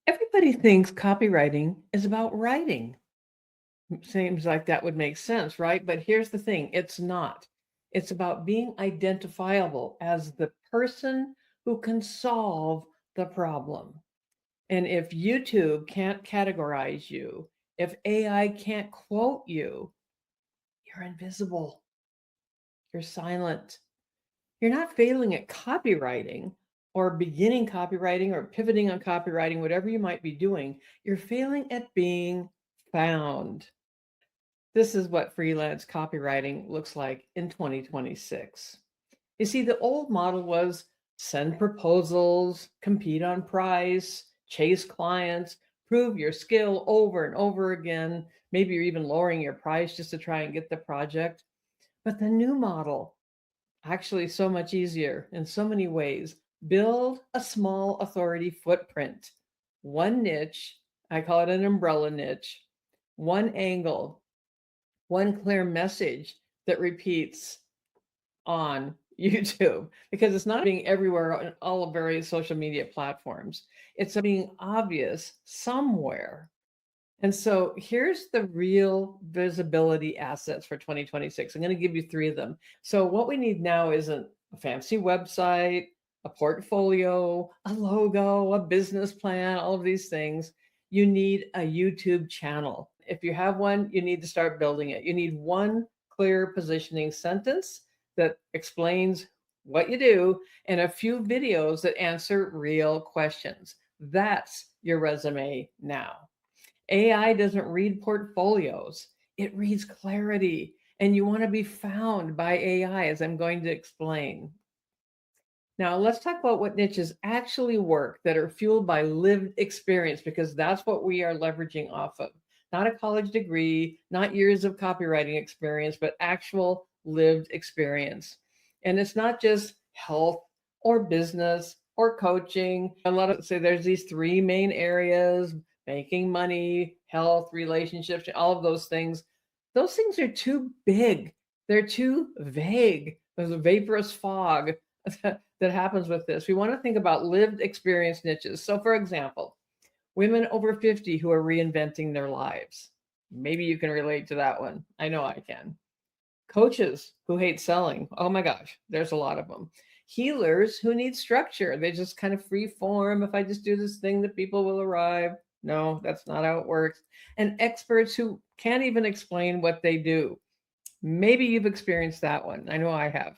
Everybody thinks copywriting is about writing. Seems like that would make sense, right? But here's the thing, it's not. It's about being identifiable as the person who can solve the problem. And if YouTube can't categorize you, if AI can't quote you, you're invisible. You're silent. You're not failing at copywriting or beginning copywriting or pivoting on copywriting, whatever you might be doing. You're failing at being found. This is what freelance copywriting looks like in 2026. You see, the old model was send proposals, compete on price, chase clients, prove your skill over and over again. Maybe you're even lowering your price just to try and get the project. But the new model, actually so much easier in so many ways. Build a small authority footprint, one niche, I call it an umbrella niche, one angle, one clear message that repeats on YouTube, because it's not being everywhere on all of various social media platforms. It's being obvious somewhere. And so here's the real visibility assets for 2026. I'm going to give you 3 of them. So what we need now isn't a fancy website, a portfolio, a logo, a business plan, all of these things. You need a YouTube channel. If you have one, you need to start building it. You need one clear positioning sentence that explains what you do and a few videos that answer real questions. That's your resume now. AI doesn't read portfolios, it reads clarity. And you want to be found by AI, as I'm going to explain. Now, let's talk about what niches actually work that are fueled by lived experience, because that's what we are leveraging off of. Not a college degree, not years of copywriting experience, but actual lived experience. And it's not just health or business or coaching. A lot of say there's these 3 main areas: making money, health, relationships, all of those things. Those things are too big. They're too vague. There's a vaporous fog that happens with this. We want to think about lived experience niches. So, for example, women over 50 who are reinventing their lives. Maybe you can relate to that one. I know I can. Coaches who hate selling. Oh my gosh, there's a lot of them. Healers who need structure. They just kind of free form. If I just do this thing, the people will arrive. No, that's not how it works. And experts who can't even explain what they do. Maybe you've experienced that one. I know I have.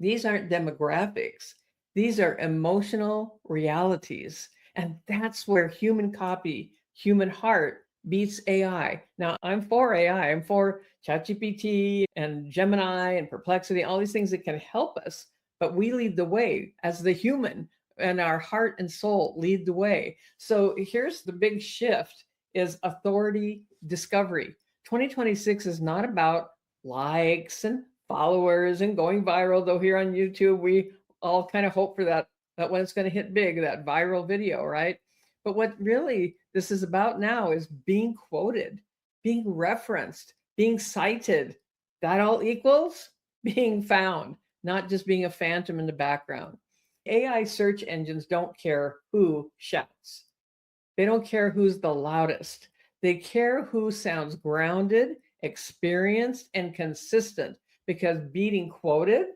These aren't demographics. These are emotional realities. And that's where human copy, human heart beats AI. Now, I'm for AI. I'm for ChatGPT and Gemini and Perplexity, all these things that can help us, but we lead the way as the human, and our heart and soul lead the way. So here's the big shift: is authority discovery. 2026 is not about likes and followers and going viral, though here on YouTube we all kind of hope for that when it's going to hit big, that viral video, right? But what really this is about now is being quoted, being referenced, being cited. That all equals being found, not just being a phantom in the background. AI search engines don't care who shouts. They don't care who's the loudest. They care who sounds grounded, experienced, and consistent, because beating quoted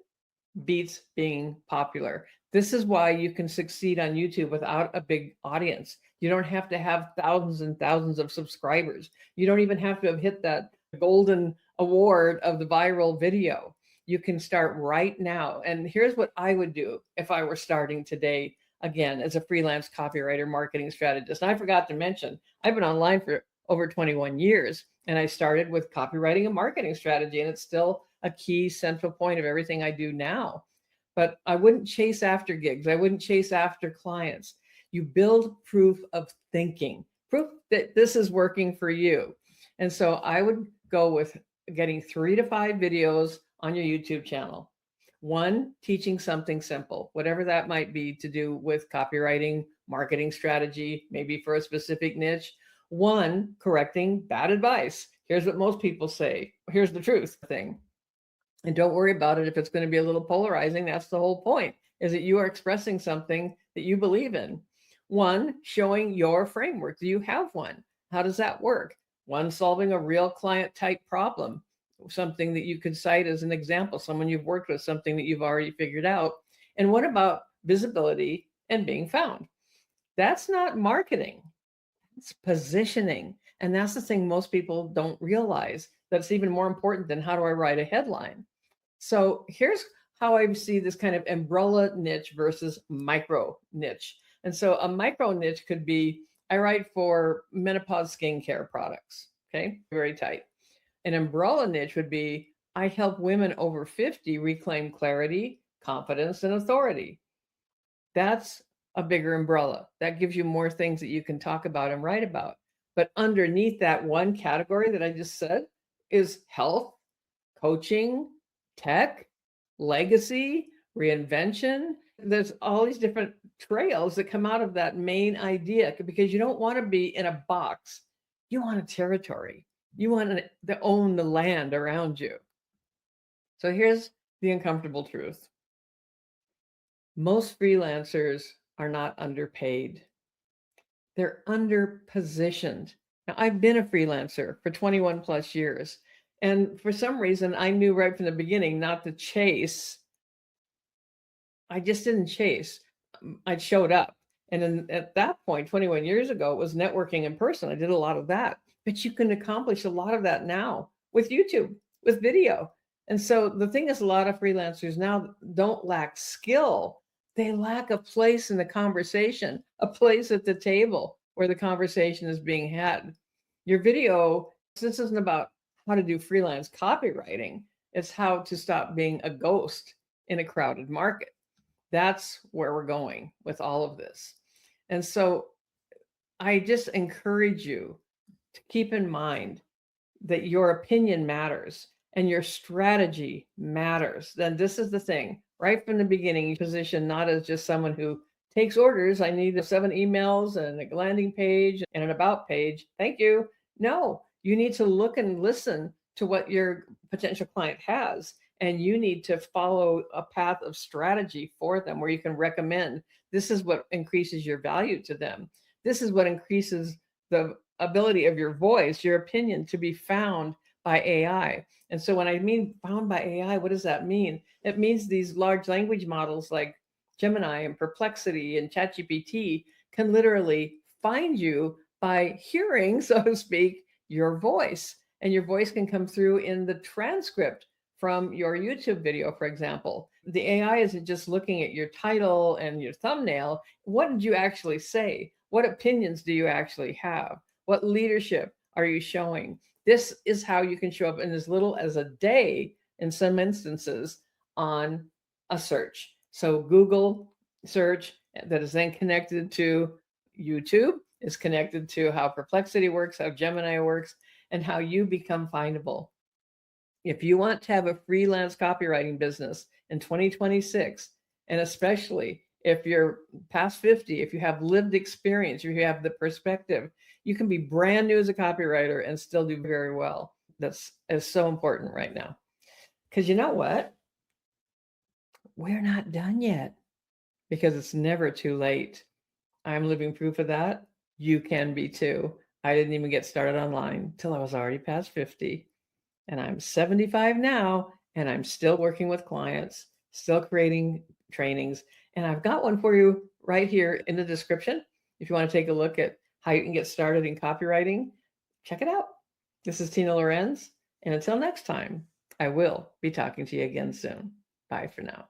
beats being popular. This is why you can succeed on YouTube without a big audience. You don't have to have thousands and thousands of subscribers. You don't even have to have hit that golden award of the viral video. You can start right now. And here's what I would do if I were starting today, again, as a freelance copywriter, marketing strategist. And I forgot to mention, I've been online for over 21 years, and I started with copywriting and marketing strategy, and it's still a key central point of everything I do now. But I wouldn't chase after gigs. I wouldn't chase after clients. You build proof of thinking, proof that this is working for you. And so I would go with getting 3 to 5 videos on your YouTube channel. One, teaching something simple, whatever that might be, to do with copywriting, marketing strategy, maybe for a specific niche. One, correcting bad advice. Here's what most people say. Here's the truth thing. And don't worry about it if it's going to be a little polarizing. That's the whole point, is that you are expressing something that you believe in. One, showing your framework. Do you have one? How does that work? One, solving a real client type problem, something that you could cite as an example, someone you've worked with, something that you've already figured out. And what about visibility and being found? That's not marketing, it's positioning. And that's the thing most people don't realize, that's even more important than how do I write a headline. So here's how I see this kind of umbrella niche versus micro niche. And so a micro niche could be, I write for menopause skincare products. Okay, very tight. An umbrella niche would be, I help women over 50 reclaim clarity, confidence, and authority. That's a bigger umbrella. That gives you more things that you can talk about and write about. But underneath that one category that I just said is health, coaching, tech, legacy, reinvention. There's all these different trails that come out of that main idea, because you don't want to be in a box. You want a territory. You want to own the land around you. So here's the uncomfortable truth. Most freelancers are not underpaid. They're underpositioned. Now, I've been a freelancer for 21 plus years. And for some reason, I knew right from the beginning not to chase. I just didn't chase. I showed up. And then at that point, 21 years ago, it was networking in person. I did a lot of that. But you can accomplish a lot of that now with YouTube, with video. And so the thing is, a lot of freelancers now don't lack skill. They lack a place in the conversation, a place at the table where the conversation is being had. Your video, this isn't about how to do freelance copywriting. It's how to stop being a ghost in a crowded market. That's where we're going with all of this. And so I just encourage you to keep in mind that your opinion matters and your strategy matters. Then this is the thing, right from the beginning, you position not as just someone who takes orders. I need 7 emails and a landing page and an about page. Thank you. No, you need to look and listen to what your potential client has. And you need to follow a path of strategy for them where you can recommend, this is what increases your value to them. This is what increases the ability of your voice, your opinion, to be found by AI. And so when I mean found by AI, what does that mean? It means these large language models like Gemini and Perplexity and ChatGPT can literally find you by hearing, so to speak, your voice. And your voice can come through in the transcript from your YouTube video, for example. The AI isn't just looking at your title and your thumbnail. What did you actually say? What opinions do you actually have? What leadership are you showing? This is how you can show up in as little as a day, in some instances, on a search. So Google search that is then connected to YouTube is connected to how Perplexity works, how Gemini works, and how you become findable. If you want to have a freelance copywriting business in 2026, and especially if you're past 50, if you have lived experience, if you have the perspective, you can be brand new as a copywriter and still do very well. That's so important right now. Because you know what? We're not done yet, because it's never too late. I'm living proof of that. You can be too. I didn't even get started online till I was already past 50. And I'm 75 now, and I'm still working with clients, still creating trainings. And I've got one for you right here in the description. If you want to take a look at how you can get started in copywriting, check it out. This is Tina Lorenz. And until next time, I will be talking to you again soon. Bye for now.